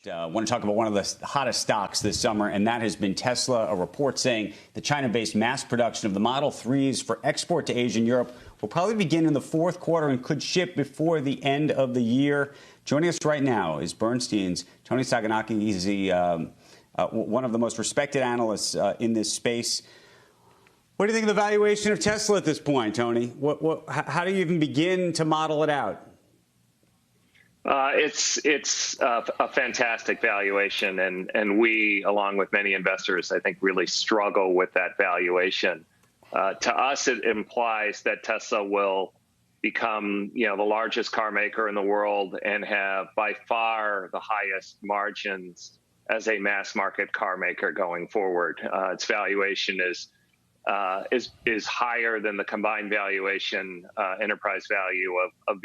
Want to talk about one of the hottest stocks this summer, and that has been Tesla. A report saying the China-based mass production of the Model 3s for export to Asia and Europe will probably begin in the fourth quarter and could ship before the end of the year. Joining us right now is Bernstein's Tony Sacconaghi. He's one of the most respected analysts in this space. What do you think of the valuation of Tesla at this point, Tony? How do you even begin to model it out? It's a fantastic valuation, and we, along with many investors, I think, really struggle with that valuation. To us, it implies that Tesla will become, the largest car maker in the world and have by far the highest margins as a mass market car maker going forward. Its valuation is higher than the combined valuation enterprise value of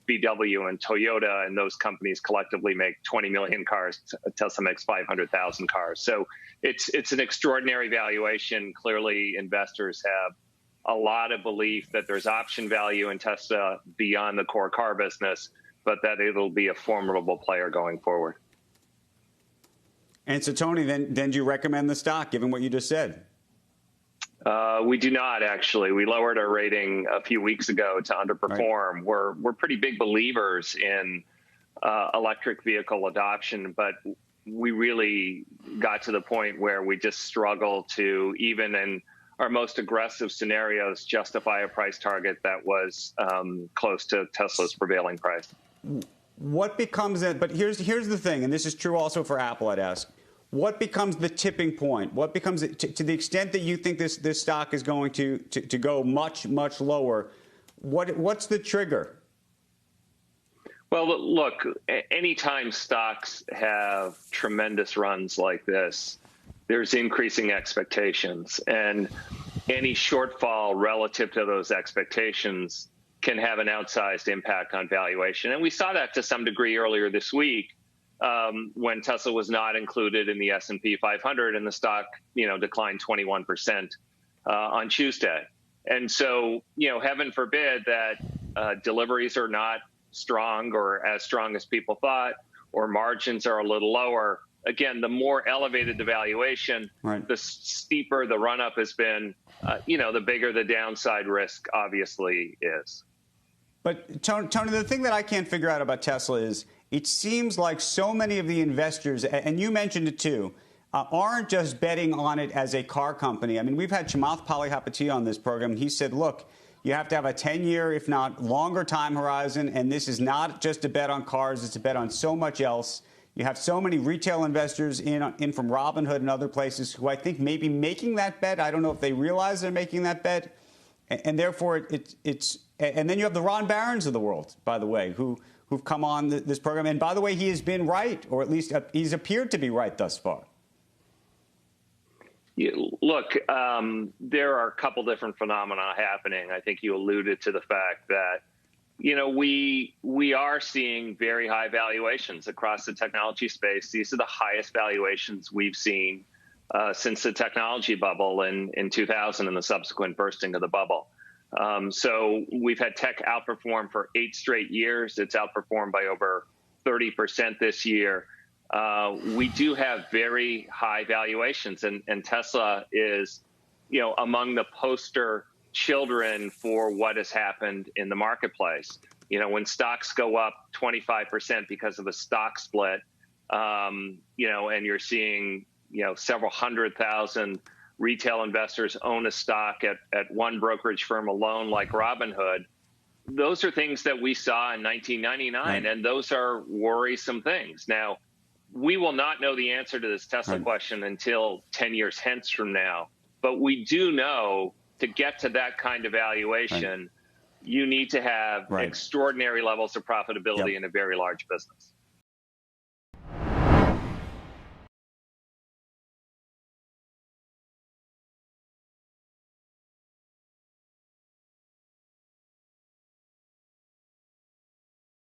VW and Toyota, and those companies collectively make 20 million cars. Tesla makes 500,000 cars. So it's an extraordinary valuation. Clearly, investors have a lot of belief that there's option value in Tesla beyond the core car business, but that it'll be a formidable player going forward. And so, Tony, then do you recommend the stock, given what you just said? We do not, actually. We lowered our rating a few weeks ago to underperform. Right. We're pretty big believers in electric vehicle adoption, but we really got to the point where we just struggle to, even in our most aggressive scenarios, justify a price target that was close to Tesla's prevailing price. What becomes it? But here's the thing, and this is true also for Apple, I'd ask. What becomes the tipping point? What becomes to the extent that you think this stock is going to go much lower? What's the trigger? Well, look, anytime stocks have tremendous runs like this, there's increasing expectations, and any shortfall relative to those expectations can have an outsized impact on valuation. And we saw that to some degree earlier this week. When Tesla was not included in the S&P 500 and the stock, declined 21% on Tuesday. And so, heaven forbid that deliveries are not strong or as strong as people thought, or margins are a little lower. Again, the more elevated the valuation, right, the steeper the run-up has been, the bigger the downside risk obviously is. But, Tony, the thing that I can't figure out about Tesla is it seems like so many of the investors, and you mentioned it too, aren't just betting on it as a car company. I mean, we've had Chamath Palihapitiya on this program. He said, look, you have to have a 10-year, if not longer time horizon, and this is not just a bet on cars. It's a bet on so much else. You have so many retail investors in from Robinhood and other places who I think may be making that bet. I don't know if they realize they're making that bet. And therefore, and then you have the Ron Barons of the world, by the way, who've come on this program. And by the way, he has been right, or at least he's appeared to be right thus far. Look, there are a couple different phenomena happening. I think you alluded to the fact that, we are seeing very high valuations across the technology space. These are the highest valuations we've seen since the technology bubble in 2000 and the subsequent bursting of the bubble. So we've had tech outperform for 8 straight years. It's outperformed by over 30% this year. We do have very high valuations, and Tesla is, among the poster children for what has happened in the marketplace. When stocks go up 25% because of a stock split, and you're seeing, several 100,000 retail investors own a stock at one brokerage firm alone, like Robinhood. Those are things that we saw in 1999, right, and those are worrisome things. Now, we will not know the answer to this Tesla right question until 10 years hence from now. But we do know to get to that kind of valuation, right, you need to have right extraordinary levels of profitability in a very large business.